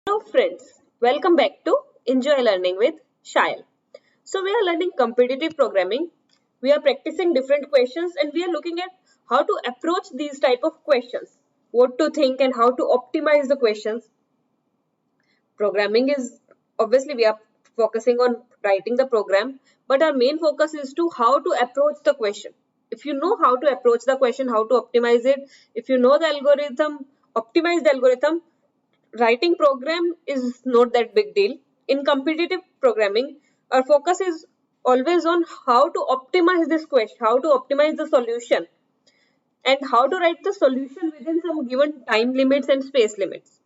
Hello friends, welcome back to Enjoy Learning with Shayal. So we are learning competitive programming. We are practicing different questions and we are looking at how to approach these type of questions, what to think and how to optimize the questions. Programming is obviously we are focusing on writing the program, but our main focus is to how to approach the question. If you know how to approach the question, how to optimize it, if you know the algorithm, optimize the algorithm, writing program is not that big deal. In competitive programming, our focus is always on how to optimize this question, how to optimize the solution, and how to write the solution within some given time limits and space limits.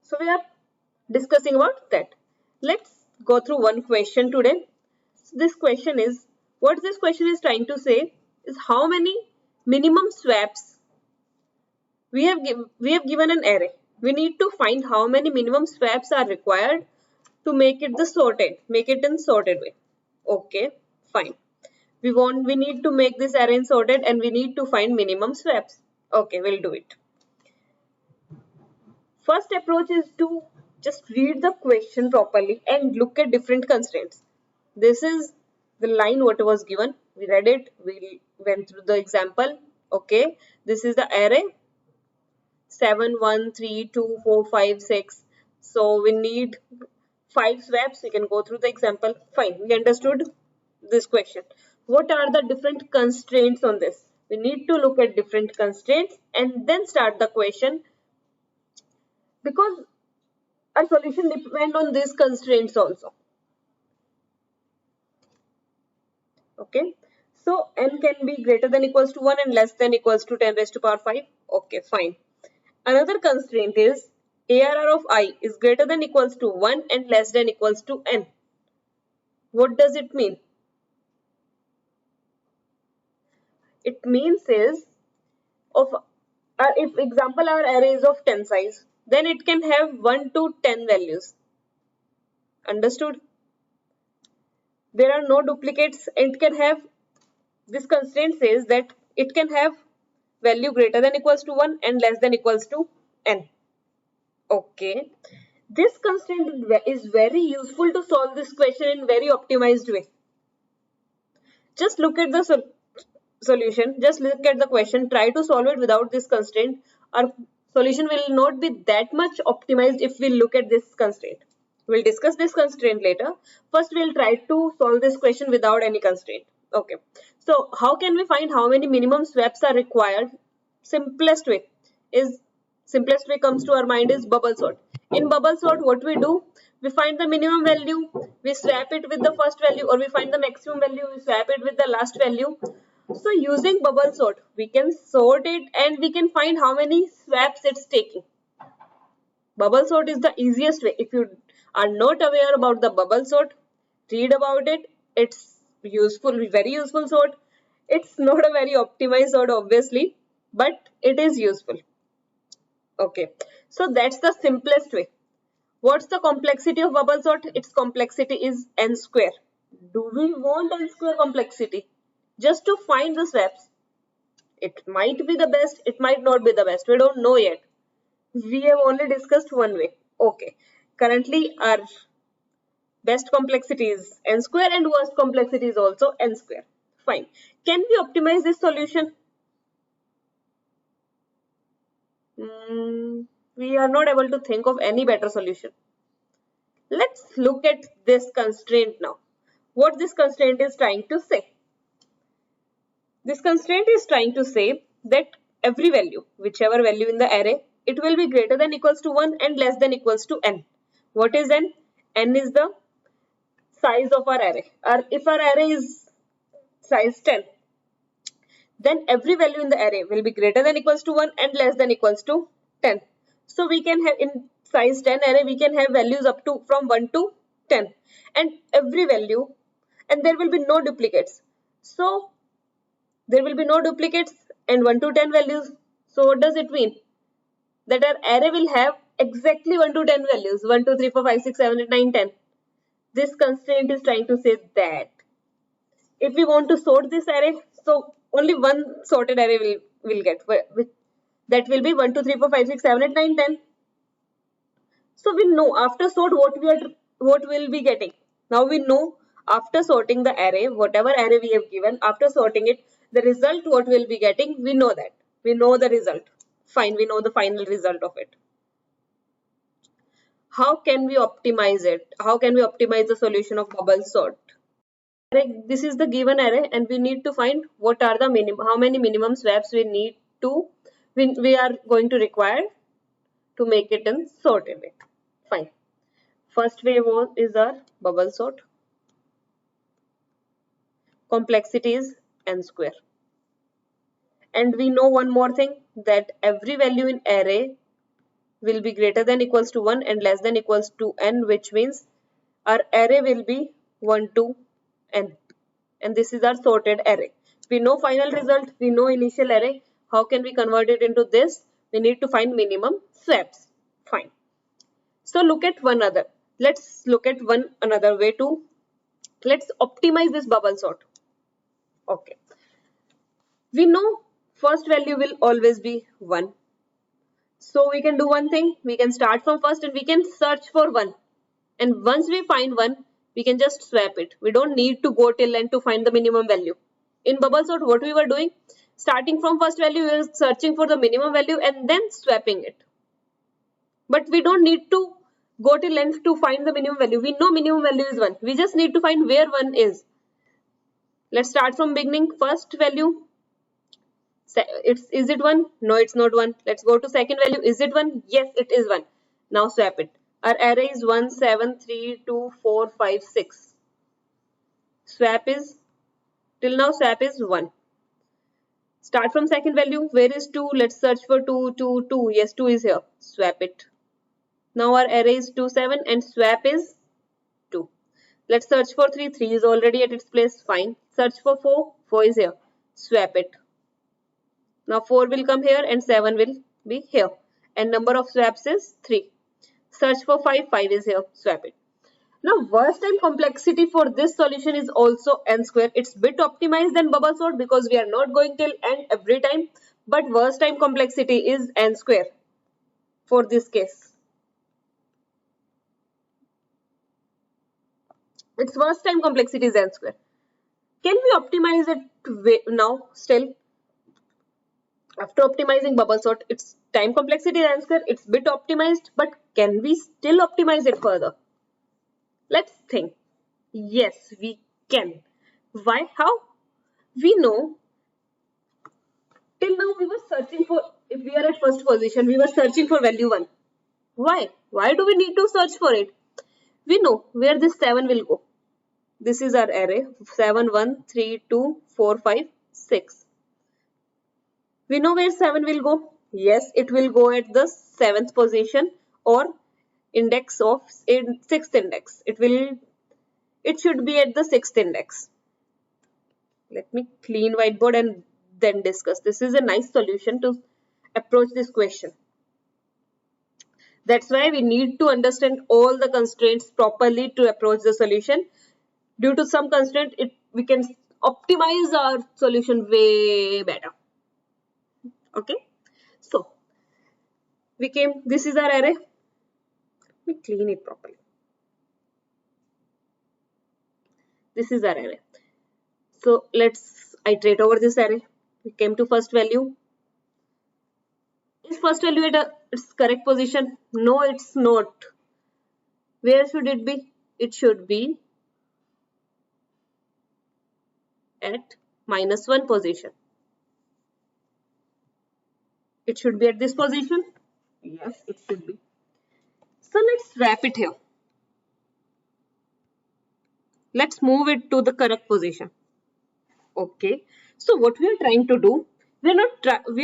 So we are discussing about that. Let's go through one question today. So this question is, what this question is trying to say is how many minimum swaps we have given an array. We need to find how many minimum swaps are required to make it make it in sorted way. Okay, fine. We need to make this array in sorted and we need to find minimum swaps. Okay, we'll do it. First approach is to just read the question properly and look at different constraints. This is the line what was given. We read it, we went through the example. Okay, this is the array 7, 1, 3, 2, 4, 5, 6. So we need 5 swaps. We can go through the example. Fine, we understood this question. What are the different constraints on this? We need to look at different constraints and then start the question, because our solution depends on these constraints also. Okay, so n can be greater than equals to 1 and less than equals to 10 raised to power 5. Okay, fine. Another constraint is ARR of I is greater than equals to 1 and less than equals to n. What does it mean? It means is of if example our array is of 10 size, then it can have 1 to 10 values. Understood? There are no duplicates. It can have, this constraint says that it can have value greater than equals to 1 and less than equals to n. Okay, this constraint is very useful to solve this question in very optimized way. Just look at the solution, just look at the question, try to solve it without this constraint. Our solution will not be that much optimized if we look at this constraint. We'll discuss this constraint later. First, we'll try to solve this question without any constraint. Okay, so how can we find how many minimum swaps are required? Simplest way comes to our mind is bubble sort. In bubble sort, what we do, we find the minimum value, we swap it with the first value, or we find the maximum value, we swap it with the last value. So using bubble sort, we can sort it and we can find how many swaps it's taking. Bubble sort is the easiest way. If you are not aware about the bubble sort, read about it. It's useful, very useful sort. It's not a very optimized sort obviously, but it is useful. Okay, so that's the simplest way. What's the complexity of bubble sort? Its complexity is n square. Do we want n square complexity just to find the swaps? It might be the best, it might not be the best. We don't know yet. We have only discussed one way. Okay, currently our best complexity is n square and worst complexity is also n square. Fine. Can we optimize this solution? We are not able to think of any better solution. Let's look at this constraint now. What this constraint is trying to say? This constraint is trying to say that every value, whichever value in the array, it will be greater than equals to 1 and less than equals to n. What is n? N is the size of our array. If our array is size 10, then every value in the array will be greater than equals to 1 and less than equals to 10. So we can have in size 10 array, we can have values up to from 1 to 10, and every value, and there will be no duplicates. So there will be no duplicates and 1 to 10 values. So what does it mean? That our array will have exactly 1 to 10 values, 1, 2, 3, 4, 5, 6, 7, 8, 9, 10. This constraint is trying to say that if we want to sort this array, so only one sorted array will get, that will be 1, 2, 3, 4, 5, 6, 7, 8, 9, 10. So we know after sort what we'll be getting. Now we know after sorting the array, whatever array we have given, after sorting it, the result what we'll be getting, we know that. We know the result. Fine, we know the final result of it. How can we optimize it? How can we optimize the solution of bubble sort? This is the given array and we need to find what are the how many minimum swaps we need to, we are going to require to make it in sorted way. Fine. First way is our bubble sort. Complexity is n square. And we know one more thing, that every value in array will be greater than equals to 1 and less than equals to n, which means our array will be 1 to n. And this is our sorted array. We know final result, we know initial array. How can we convert it into this? We need to find minimum swaps. Fine. So look at one other. Let's look at one another way to, let's optimize this bubble sort. Okay. We know first value will always be 1. So we can do one thing. We can start from first and we can search for 1. And once we find 1, we can just swap it. We don't need to go till end to find the minimum value. In bubble sort, what we were doing, starting from first value, we were searching for the minimum value and then swapping it. But we don't need to go till end to find the minimum value. We know minimum value is 1. We just need to find where 1 is. Let's start from beginning. First value, is it 1? No, it's not 1. Let's go to second value. Is it 1? Yes, it is 1. Now swap it. Our array is 1, 7, 3, 2, 4, 5, 6. Swap is, till now swap is 1. Start from second value. Where is 2? Let's search for 2, 2, 2. Yes, 2 is here. Swap it. Now our array is 2, 7 and swap is 2. Let's search for 3. 3 is already at its place. Fine. Search for 4. 4 is here. Swap it. Now 4 will come here and 7 will be here. And number of swaps is 3. Search for 5. 5 is here. Swap it. Now worst time complexity for this solution is also n square. It's bit optimized than bubble sort because we are not going till end every time. But worst time complexity is n square for this case. Its worst time complexity is n square. Can we optimize it now still? After optimizing bubble sort, its time complexity is n square. It's bit optimized, but can we still optimize it further? Let's think. Yes, we can. Why? How? We know till now we were searching for, if we are at first position, we were searching for value 1. Why? Why do we need to search for it? We know where this 7 will go. This is our array 7, 1, 3, 2, 4, 5, 6. We know where 7 will go. Yes, it will go at the 7th position or index of 6th index. It should be at the 6th index. Let me clean whiteboard and then discuss. This is a nice solution to approach this question. That's why we need to understand all the constraints properly to approach the solution. Due to some constraint, we can optimize our solution way better. Okay, so this is our array. Let me clean it properly. This is our array. So let's iterate over this array. We came to first value. Is first value at its correct position? No, it's not. Where should it be? It should be at -1 position. It should be at this position. Yes, it should be. So let's wrap it here. Let's move it to the correct position. Okay. So what we are trying to do, we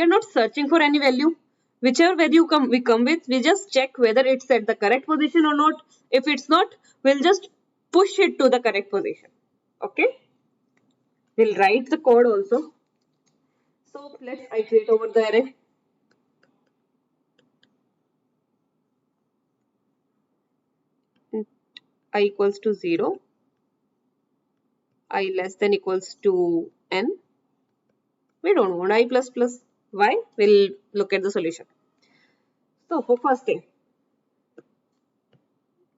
are not searching for any value. Whichever value we come with, we just check whether it's at the correct position or not. If it's not, we'll just push it to the correct position. Okay. We'll write the code also. So let's iterate over the array. I equals to 0. I less than equals to n. We don't want I plus plus. Why? We'll look at the solution. So for first thing,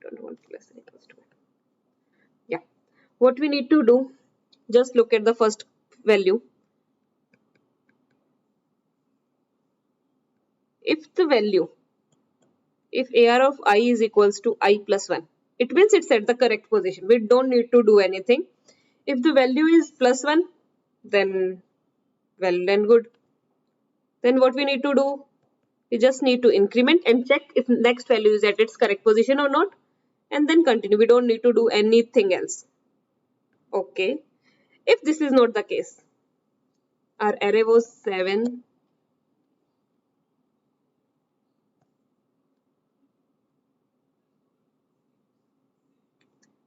don't want less than equals to 1. Yeah. What we need to do, just look at the first value. If the value, if AR of I is equals to I plus 1, it means it's at the correct position. We don't need to do anything. If the value is plus 1, then well and good. Then what we need to do, we just need to increment and check if next value is at its correct position or not, and then continue. We don't need to do anything else. Okay. If this is not the case, our array was 7,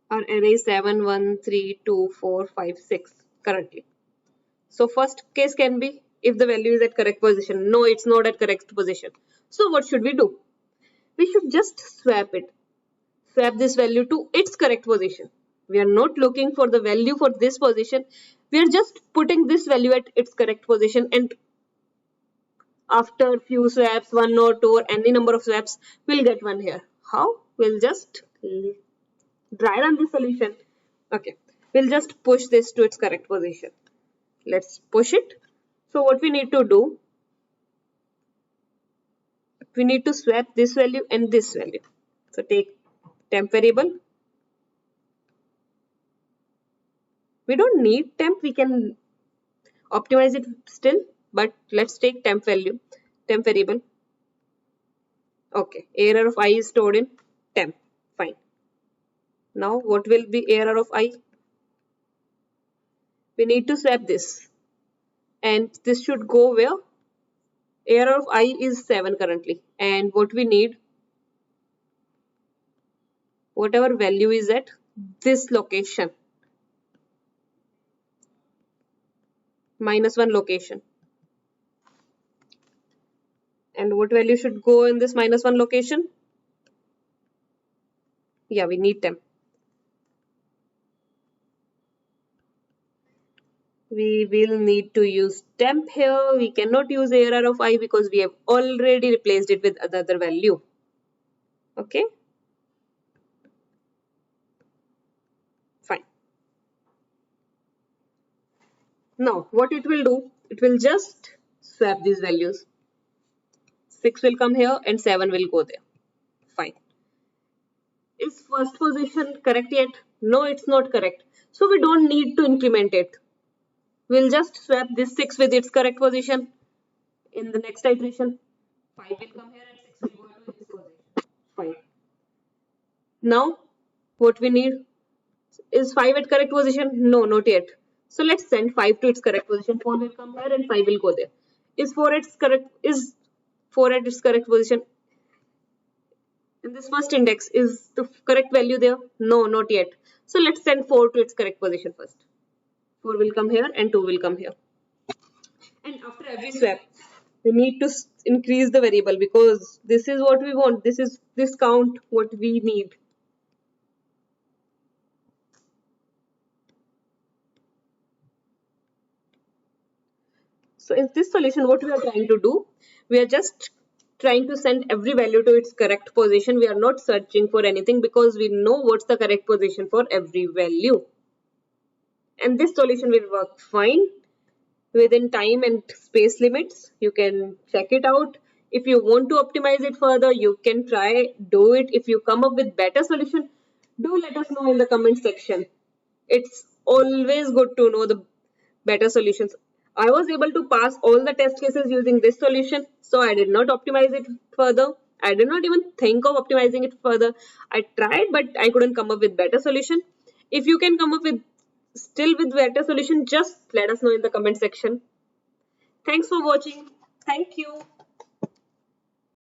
our array is 7, 1, 3, 2, 4, 5, 6 currently. So first case can be if the value is at correct position. No, it's not at correct position. So what should we do? We should just swap it. Swap this value to its correct position. We are not looking for the value for this position. We are just putting this value at its correct position, and after few swaps, 1 or 2 or any number of swaps, we'll get one here. How? We'll just dry run this solution. Okay, we'll just push this to its correct position. Let's push it. So what we need to do, we need to swap this value and this value. So take temp variable. We don't need temp, we can optimize it still, but let's take temp variable. Okay, error of I is stored in temp. Fine. Now what will be error of I? We need to swap this, and this should go where? Error of I is 7 currently, and what we need, whatever value is at this location, -1 location. And what value should go in this -1 location? Yeah, we need temp. We will need to use temp here. We cannot use error of I because we have already replaced it with another value. Okay. Fine. Now what it will do, it will just swap these values. 6 will come here and 7 will go there. Fine. Is first position correct yet? No, it's not correct. So we don't need to increment it. We'll just swap this 6 with its correct position. In the next iteration, 5 will come here and 6 will go to its position. Fine. Now, what we need, is 5 at correct position? No, not yet. So let's send 5 to its correct position. 4 will come here and 5 will go there. Is 4 at its correct position? In this first index, is the correct value there? No, not yet. So let's send 4 to its correct position first. 4 will come here and 2 will come here. And after every swap, we need to increase the variable because this is what we want. This is this count what we need. So in this solution, what we are trying to do, we are just trying to send every value to its correct position. We are not searching for anything because we know what's the correct position for every value. And this solution will work fine within time and space limits. You can check it out. If you want to optimize it further, you can do it. If you come up with better solution, do let us know in the comment section. It's always good to know the better solutions. I was able to pass all the test cases using this solution, so I did not optimize it further. I did not even think of optimizing it further. I tried, but I couldn't come up with better solution. If you can come up with better solution, just let us know in the comment section. Thanks for watching. Thank you.